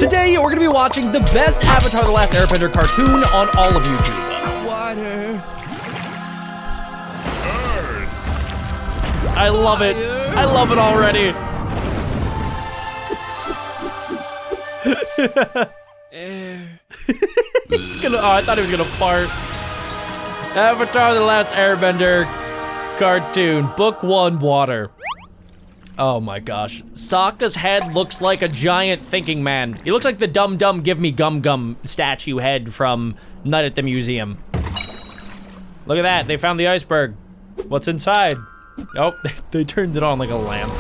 Today, we're gonna be watching the best Avatar: The Last Airbender cartoon on all of YouTube. Water. I love it. I love it already. It's gonna, oh, I thought he was gonna fart. Avatar: The Last Airbender cartoon, book 1, water. Oh my gosh. Sokka's head looks like a giant thinking man. He looks like the Dum Dum Give Me Gum Gum statue head from Night at the Museum. Look at that, they found the iceberg. What's inside? Oh, they turned it on like a lamp.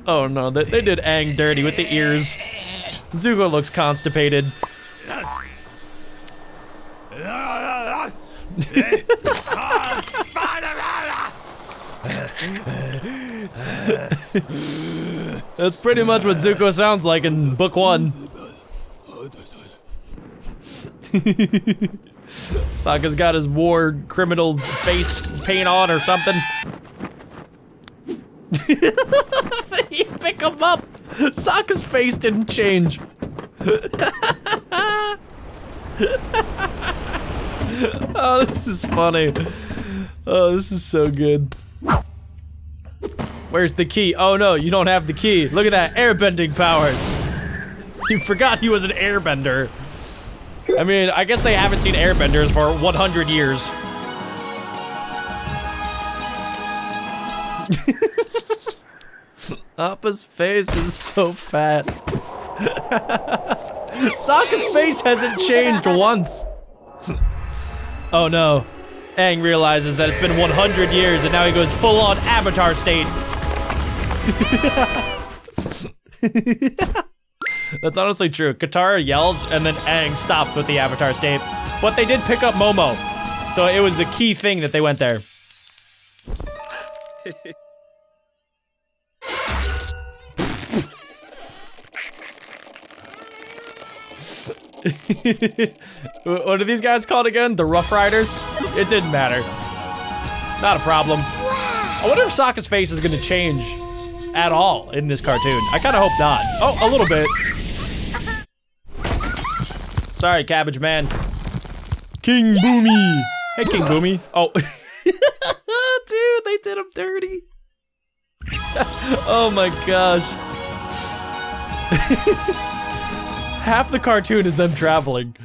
Oh no, they did Aang dirty with the ears. Zuko looks constipated. That's pretty much what Zuko sounds like in book 1. Sokka's got his war criminal face paint on or something. You pick him up. Sokka's face didn't change. Oh, this is funny. Oh, this is so good. Where's the key? Oh no, you don't have the key. Look at that, airbending powers. You forgot he was an airbender. I mean, I guess they haven't seen airbenders for 100 years. Appa's face is so fat. Sokka's face hasn't changed once. Oh no. Aang realizes that it's been 100 years and now he goes full on Avatar state. That's honestly true. Katara yells and then Aang stops with the Avatar state. But they did pick up Momo. So it was a key thing that they went there. What are these guys called again? The Rough Riders? It didn't matter. Not a problem. I wonder if Sokka's face is gonna change at all in this cartoon. I kinda hope not. Oh, a little bit. Sorry, Cabbage Man. King Boomy. Hey, King Boomy. Oh. Dude, they did him dirty. Oh my gosh. Half the cartoon is them traveling.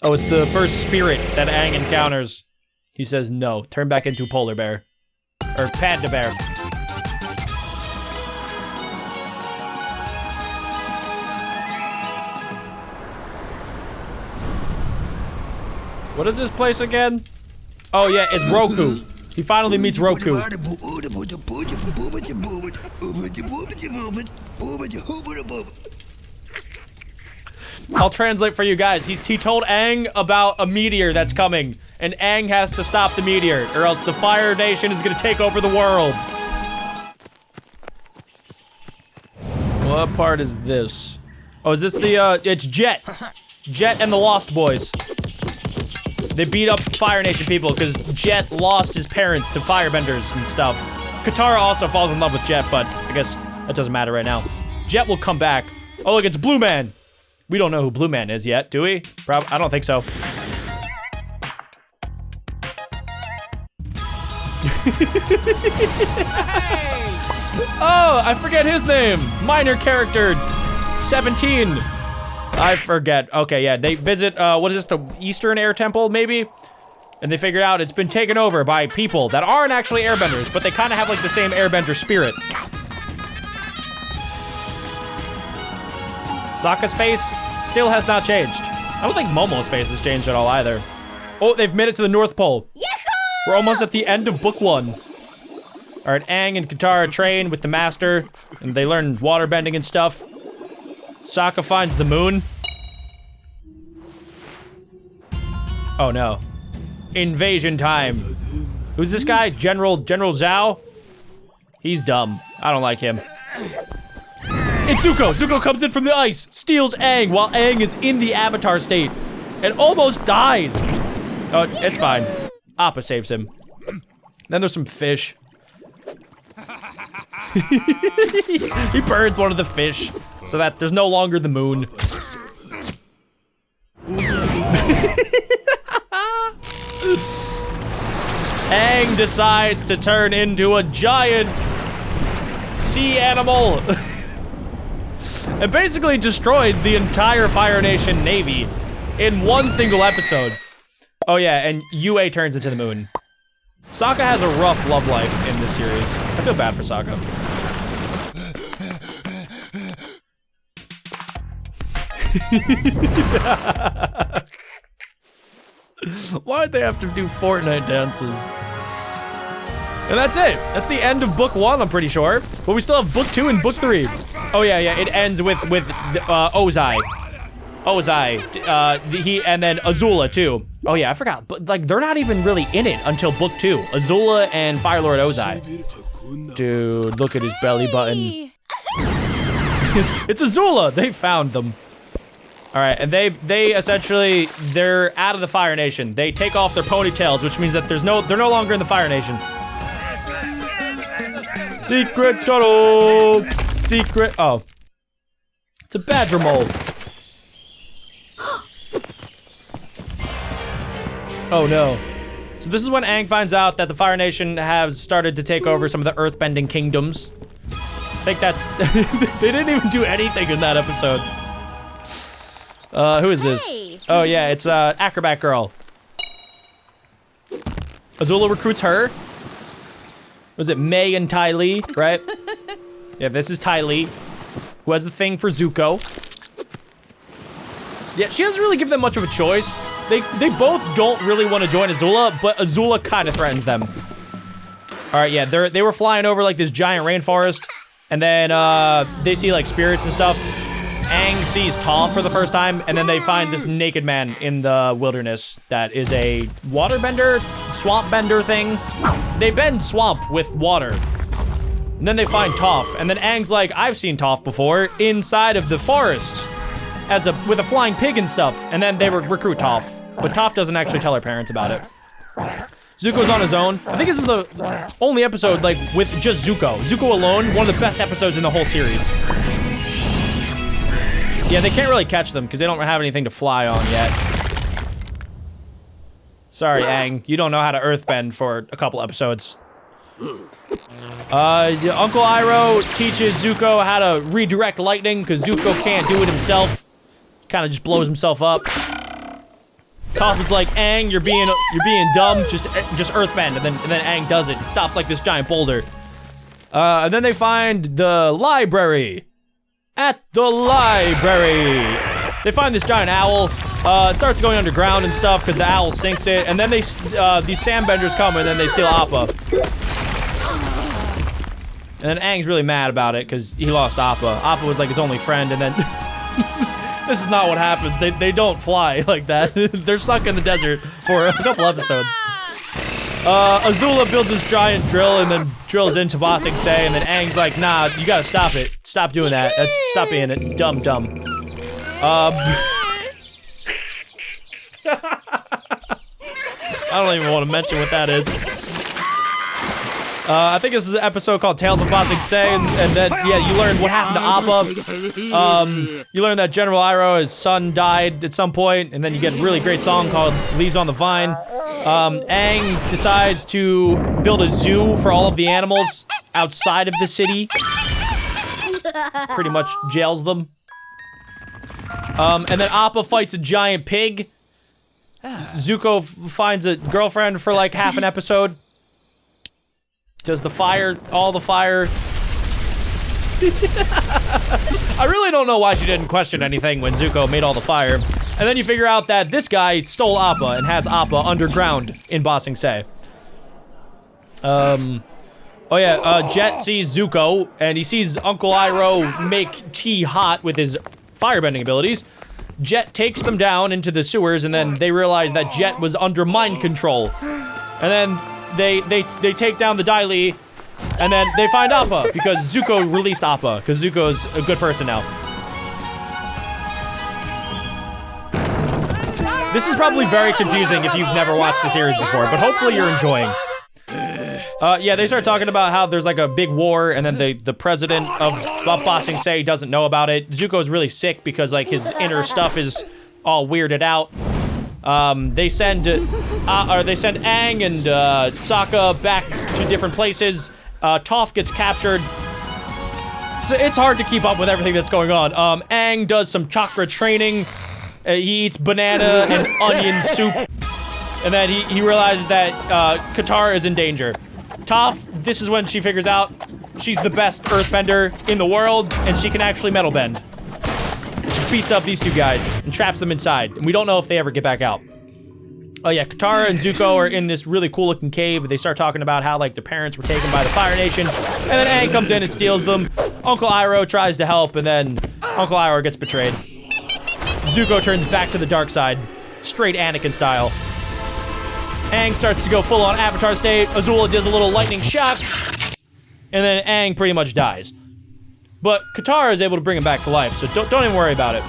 Oh, it's the first spirit that Aang encounters. He says, no, turn back into Polar Bear. Or Panda Bear. What is this place again? Oh yeah, it's Roku. He finally meets Roku. I'll translate for you guys. He told Aang about a meteor that's coming, and Aang has to stop the meteor, or else the Fire Nation is gonna take over the world. What part is this? Oh, is this the, it's Jet. Jet and the Lost Boys. They beat up Fire Nation people because Jet lost his parents to firebenders and stuff. Katara also falls in love with Jet, but I guess that doesn't matter right now. Jet will come back. Oh, look, it's Blue Man. We don't know who Blue Man is yet, do we? I don't think so. Oh, I forget his name. Minor character, 17. I forget. Okay, yeah, they visit, what is this, the Eastern Air Temple, maybe? And they figured out it's been taken over by people that aren't actually airbenders, but they kind of have, like, the same airbender spirit. Sokka's face still has not changed. I don't think Momo's face has changed at all either. Oh, they've made it to the North Pole. Yahoo! We're almost at the end of book 1. All right, Aang and Katara train with the master, and they learn water bending and stuff. Sokka finds the moon. Oh no. Invasion time. Who's this guy? General Zhao? He's dumb. I don't like him. It's Zuko! Zuko comes in from the ice, steals Aang while Aang is in the Avatar state, and almost dies. Oh, it's fine. Appa saves him. Then there's some fish. He burns one of the fish so that there's no longer the moon. Aang decides to turn into a giant sea animal and basically destroys the entire Fire Nation Navy in one single episode. Oh yeah, and UA turns into the moon. Sokka has a rough love life in this series. I feel bad for Sokka. Why'd they have to do Fortnite dances? And that's it. That's the end of book 1, I'm pretty sure. But we still have book 2 and book 3. Oh yeah, it ends with Ozai. He and then Azula too. Oh yeah, I forgot. But like, they're not even really in it until book 2. Azula and Fire Lord Ozai. Dude, look at his belly button. It's Azula. They found them. All right, and they essentially, they're out of the Fire Nation. They take off their ponytails, which means that they're no longer in the Fire Nation. Secret tunnel. Secret. Oh, it's a badger mole. Oh no. So this is when Aang finds out that the Fire Nation has started to take over some of the earthbending kingdoms. I think that's, they didn't even do anything in that episode. Who is this? Oh yeah, it's Acrobat Girl. Azula recruits her. Was it Mei and Ty Lee, right? Yeah, this is Ty Lee, who has the thing for Zuko. Yeah, she doesn't really give them much of a choice. They both don't really want to join Azula, but Azula kind of threatens them. All right, yeah, they were flying over like this giant rainforest, and then they see like spirits and stuff. Aang sees Toph for the first time, and then they find this naked man in the wilderness that is a waterbender, swamp bender thing. They bend swamp with water. And then they find Toph, and then Aang's like, I've seen Toph before inside of the forest with a flying pig and stuff. And then they recruit Toph, but Toph doesn't actually tell her parents about it. Zuko's on his own. I think this is the only episode like with just Zuko. Zuko alone, one of the best episodes in the whole series. Yeah, they can't really catch them because they don't have anything to fly on yet. Sorry, Aang. You don't know how to earthbend for a couple episodes. Uncle Iroh teaches Zuko how to redirect lightning because Zuko can't do it himself. Kind of just blows himself up. Toph is like, Aang, you're being dumb. Just earthbend, and then Aang does it. It stops like this giant boulder. And then they find the library. At the library, they find this giant owl. It starts going underground and stuff because the owl sinks it, and then these sandbenders come and then they steal Appa. And then Aang's really mad about it because he lost Appa. Appa was like his only friend, and then this is not what happens. They don't fly like that. They're stuck in the desert for a couple episodes. Azula builds this giant drill and then drills into Ba Sing Se, and then Aang's like, nah, you gotta stop it. Stop doing that. Stop being it. Dumb. I don't even want to mention what that is. I think this is an episode called Tales of Ba Sing Se, and then, yeah, you learn what happened to Appa. You learn that General Iroh, his son, died at some point, and then you get a really great song called Leaves on the Vine. Aang decides to build a zoo for all of the animals outside of the city. Pretty much jails them. And then Appa fights a giant pig. Zuko finds a girlfriend for like half an episode. Does all the fire. I really don't know why she didn't question anything when Zuko made all the fire. And then you figure out that this guy stole Appa and has Appa underground in Ba Sing Se. Oh yeah, Jet sees Zuko, and he sees Uncle Iroh make tea hot with his firebending abilities. Jet takes them down into the sewers, and then they realize that Jet was under mind control. And then they take down the Dai Li, and then they find Appa, because Zuko released Appa, because Zuko's a good person now. This is probably very confusing if you've never watched the series before, but hopefully you're enjoying. Yeah, they start talking about how there's like a big war, and then the president of Bossing Say doesn't know about it. Zuko's really sick because like his inner stuff is all weirded out. They send Aang and Sokka back to different places. Toph gets captured. So it's hard to keep up with everything that's going on. Aang does some chakra training. He eats banana and onion soup. And then he realizes that Katara is in danger. Toph, this is when she figures out she's the best earthbender in the world, and she can actually metal bend. She beats up these two guys and traps them inside, and we don't know if they ever get back out. Oh yeah, Katara and Zuko are in this really cool looking cave. They start talking about how like their parents were taken by the Fire Nation, and then Aang comes in and steals them. Uncle Iroh tries to help, and then Uncle Iroh gets betrayed. Zuko turns back to the dark side, straight Anakin style. Aang starts to go full-on Avatar state. Azula does a little lightning shot, and then Aang pretty much dies. But Katara is able to bring him back to life, so don't even worry about it.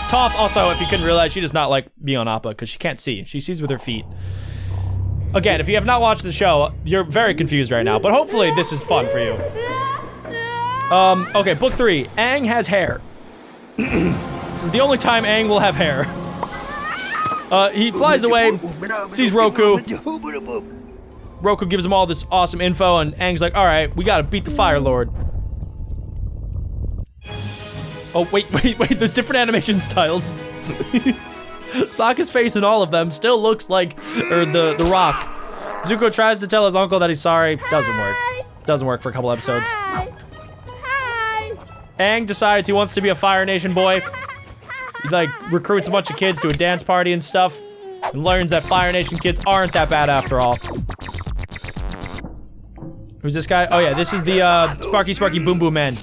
Toph also, if you couldn't realize, she does not like being on Appa because she can't see. She sees with her feet. Again, if you have not watched the show, you're very confused right now, but hopefully this is fun for you. Okay, book 3. Aang has hair. This is the only time Aang will have hair. He flies away, sees Roku. Roku gives him all this awesome info, and Aang's like, all right, we gotta beat the Fire Lord. Oh, wait, there's different animation styles. Sokka's face in all of them still looks like, the Rock. Zuko tries to tell his uncle that he's sorry. Doesn't work. Doesn't work for a couple episodes. Hi. Aang decides he wants to be a Fire Nation boy. He, like, recruits a bunch of kids to a dance party and stuff, and learns that Fire Nation kids aren't that bad after all. Who's this guy? Oh yeah, this is the, Sparky Boom Boom Man.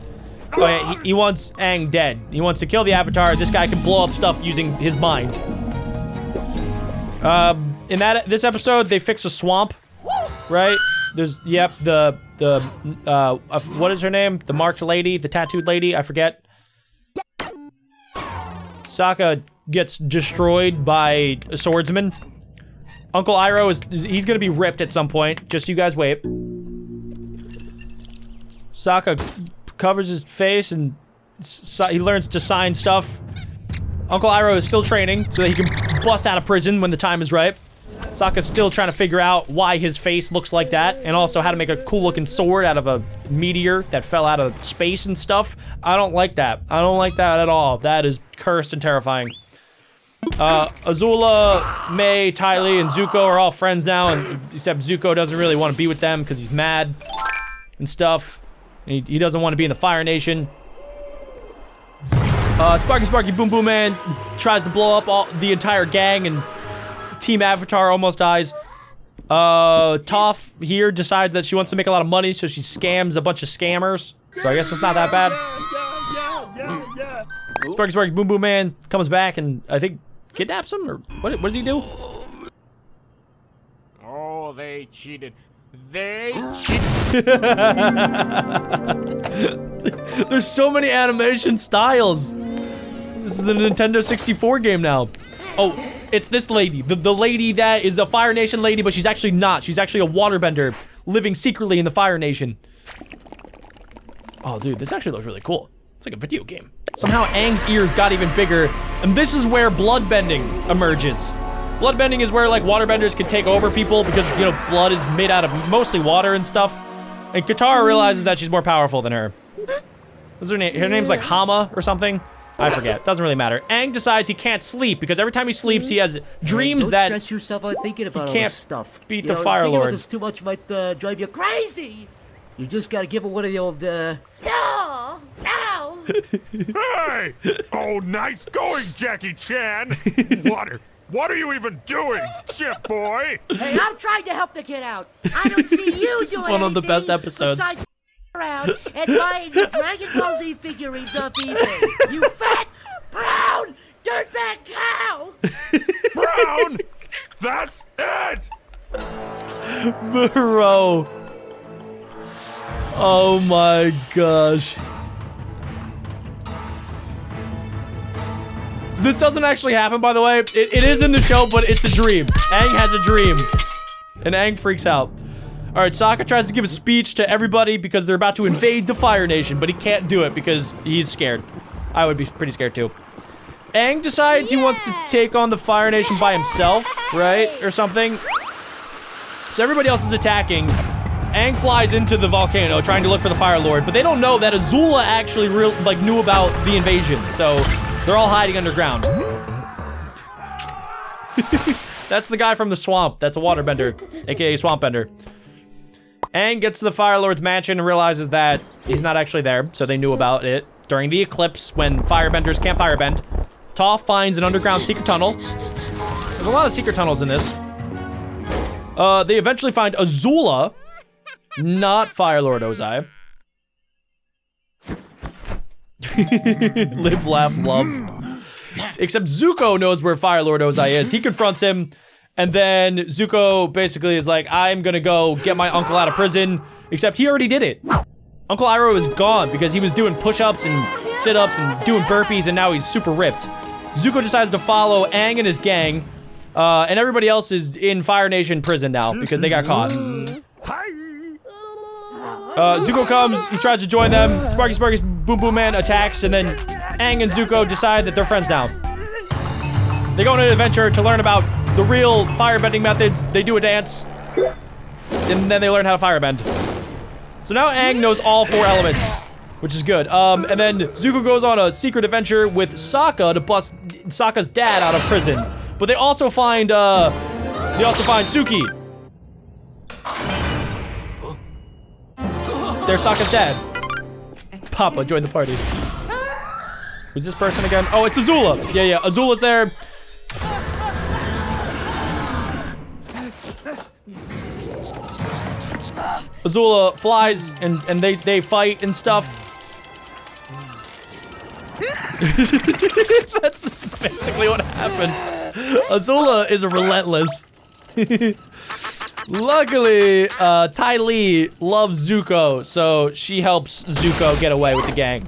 Oh yeah, he wants Aang dead. He wants to kill the Avatar. This guy can blow up stuff using his mind. In this episode, they fix a swamp, right? There's, yep, what is her name? The marked lady, the tattooed lady, I forget. Sokka gets destroyed by a swordsman. Uncle Iroh he's gonna be ripped at some point. Just you guys wait. Sokka covers his face and he learns to sign stuff. Uncle Iroh is still training so that he can bust out of prison when the time is right. Sokka's still trying to figure out why his face looks like that, and also how to make a cool looking sword out of a meteor that fell out of space and stuff. I don't like that. I don't like that at all. That is cursed and terrifying. Azula, May, Ty Lee, and Zuko are all friends now, and except Zuko doesn't really want to be with them because he's mad and stuff. And he doesn't want to be in the Fire Nation. Sparky Boom Boom Man tries to blow up the entire gang, and Team Avatar almost dies. Toph here decides that she wants to make a lot of money, so she scams a bunch of scammers. So I guess it's not that bad. Sparky Boom Boom Man comes back and I think kidnaps him, or what does he do? Oh, they cheated. They cheated. There's so many animation styles. This is the Nintendo 64 game now. Oh, it's this lady. The lady that is a Fire Nation lady, but she's actually not. She's actually a waterbender living secretly in the Fire Nation. Oh, dude, this actually looks really cool. It's like a video game. Somehow Aang's ears got even bigger, and this is where bloodbending emerges. Bloodbending is where, like, waterbenders can take over people because, you know, blood is made out of mostly water and stuff. And Katara realizes that she's more powerful than her. What's her name? Her name's like Hama or something. I forget. Doesn't really matter. Aang decides he can't sleep because every time he sleeps, he has dreams that don't stress yourself out thinking about he can't all this stuff. beat the Fire Lord. Thinking about this too much might drive you crazy. You just gotta give it one of the old, no. Hey! Oh, nice going, Jackie Chan. What are you even doing, Chip boy? Hey, I'm trying to help the kid out. I don't see you This is one of the best episodes. Around and buying Dragon Ball Z figurines off eBay. You fat, brown, dirtbag cow! Brown! That's it! Bro. Oh my gosh. This doesn't actually happen, by the way. It is in the show, but it's a dream. Aang has a dream. And Aang freaks out. All right, Sokka tries to give a speech to everybody because they're about to invade the Fire Nation, but he can't do it because he's scared. I would be pretty scared too. Aang decides he wants to take on the Fire Nation by himself, right? Or something. So everybody else is attacking. Aang flies into the volcano trying to look for the Fire Lord, but they don't know that Azula actually knew about the invasion, so they're all hiding underground. That's the guy from the swamp. That's a waterbender, aka Swampbender. Aang gets to the Fire Lord's mansion and realizes that he's not actually there, so they knew about it during the eclipse when firebenders can't firebend. Toph finds an underground secret tunnel. There's a lot of secret tunnels in this. They eventually find Azula, not Fire Lord Ozai. Live, laugh, love. Except Zuko knows where Fire Lord Ozai is. He confronts him, and then Zuko basically is like, I'm gonna go get my uncle out of prison, except he already did it. Uncle Iroh is gone because he was doing push-ups and sit-ups and doing burpees, and now he's super ripped. Zuko decides to follow Aang and his gang, and everybody else is in Fire Nation prison now because they got caught. Zuko comes, he tries to join them. Sparky Sparky's Boom Boom Man attacks, and then Aang and Zuko decide that they're friends now. They go on an adventure to learn about the real firebending methods. They do a dance, and then they learn how to firebend. So now Aang knows all 4 elements, which is good. And then Zuko goes on a secret adventure with Sokka to bust Sokka's dad out of prison. But they also find Suki. There's Sokka's dad. Papa, join the party. Who's this person again? Oh, it's Azula. Yeah, Azula's there. Azula flies and they fight and stuff. That's basically what happened. Azula is a relentless. Luckily, Ty Lee loves Zuko, so she helps Zuko get away with the gang.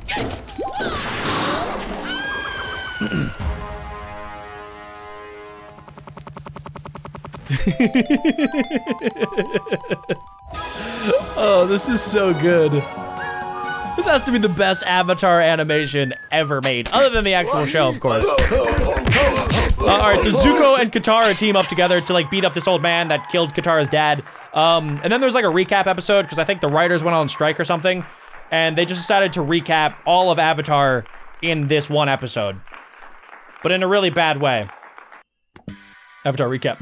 Oh, this is so good. This has to be the best Avatar animation ever made, other than the actual show, of course. Alright, so Zuko and Katara team up together to, like, beat up this old man that killed Katara's dad. And then there's, like, a recap episode, because I think the writers went on strike or something, and they just decided to recap all of Avatar in this one episode. But in a really bad way. Avatar recap.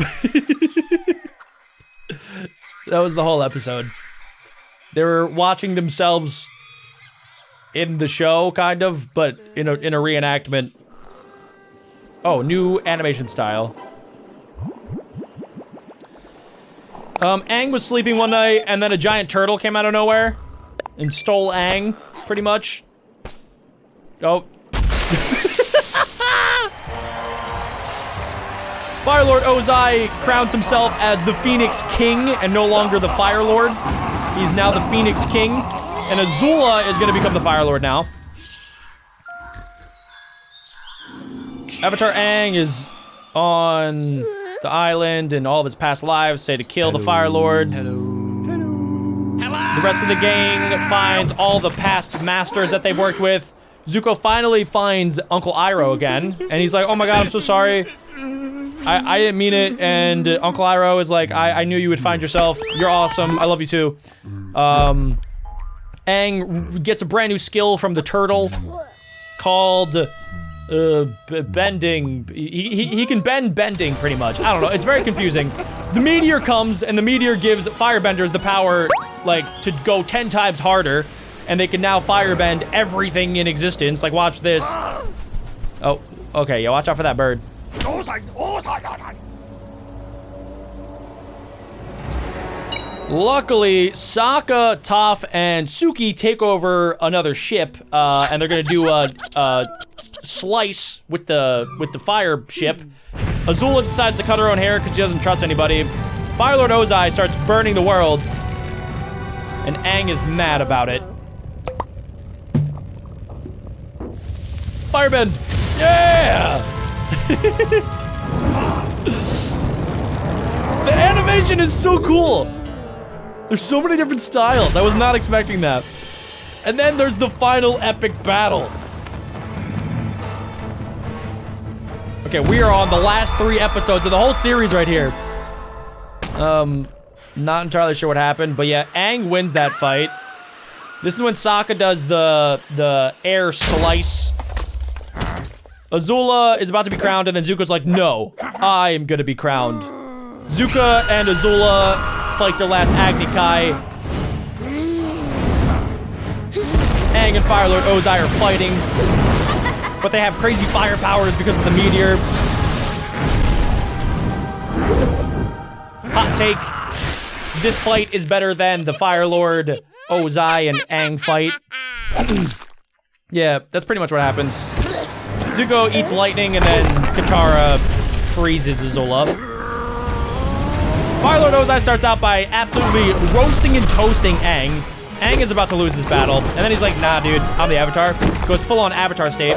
That was the whole episode. They were watching themselves in the show, kind of, but in a reenactment. Oh, new animation style. Aang was sleeping one night, and then a giant turtle came out of nowhere and stole Aang, pretty much. Oh. Fire Lord Ozai crowns himself as the Phoenix King and no longer the Fire Lord. He's now the Phoenix King, and Azula is gonna become the Fire Lord now. Avatar Aang is on the island, and all of his past lives say to kill the Fire Lord. The rest of the gang finds all the past masters that they've worked with. Zuko finally finds Uncle Iroh again, and he's like, oh my god, I'm so sorry. I didn't mean it, and Uncle Iroh is like, I knew you would find yourself. You're awesome. I love you too. Aang gets a brand new skill from the turtle called bending. He can bend bending, pretty much. I don't know. It's very confusing. The meteor comes, and the meteor gives firebenders the power, like, to go 10 times harder, and they can now firebend everything in existence. Like, watch this. Oh, okay. Yeah, watch out for that bird. Luckily, Sokka, Toph, and Suki take over another ship, and they're gonna do a slice with the fire ship. Azula decides to cut her own hair because she doesn't trust anybody. Fire Lord Ozai starts burning the world, and Aang is mad about it. Firebend! Yeah! The animation is so cool. There's so many different styles. I was not expecting that. And then there's the final epic battle. Okay, we are on the last 3 episodes of the whole series right here. Not entirely sure what happened, but yeah, Aang wins that fight. This is when Sokka does the air slice. Azula is about to be crowned, and then Zuko's like, no, I am gonna be crowned. Zuko and Azula fight their last Agni Kai. Aang and Fire Lord Ozai are fighting, but they have crazy fire powers because of the meteor. Hot take. This fight is better than the Fire Lord Ozai and Aang fight. Yeah, that's pretty much what happens. Zuko eats lightning and then Katara freezes Azula. Fire Lord Ozai starts out by absolutely roasting and toasting Aang. Aang is about to lose this battle, and then he's like, nah, dude, I'm the Avatar. Goes full-on Avatar state.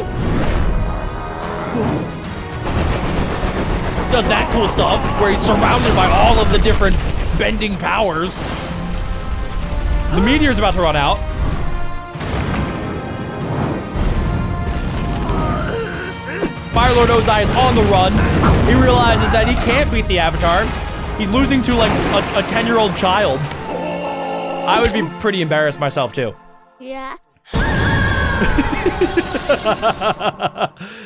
Does that cool stuff, where he's surrounded by all of the different bending powers. The meteor's about to run out. Fire Lord Ozai is on the run. He realizes that he can't beat the Avatar. He's losing to, like, a 10-year-old child. I would be pretty embarrassed myself, too. Yeah.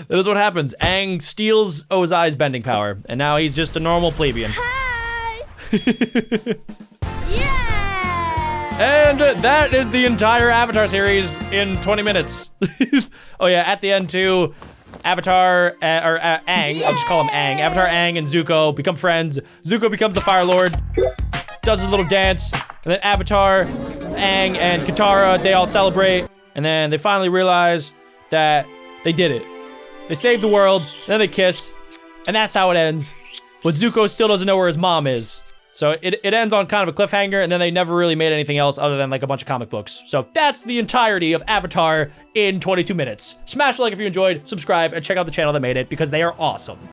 That is what happens. Aang steals Ozai's bending power, and now he's just a normal plebeian. Hi. Yeah. And that is the entire Avatar series in 20 minutes. Oh yeah, at the end too, Avatar, Aang, I'll just call him Aang. Avatar, Aang, and Zuko become friends. Zuko becomes the Fire Lord, does his little dance, and then Avatar, Aang, and Katara, they all celebrate, and then they finally realize that they did it. They saved the world, and then they kiss, and that's how it ends. But Zuko still doesn't know where his mom is. So it ends on kind of a cliffhanger, and then they never really made anything else other than like a bunch of comic books. So that's the entirety of Avatar in 22 minutes. Smash a like if you enjoyed, subscribe, and check out the channel that made it because they are awesome.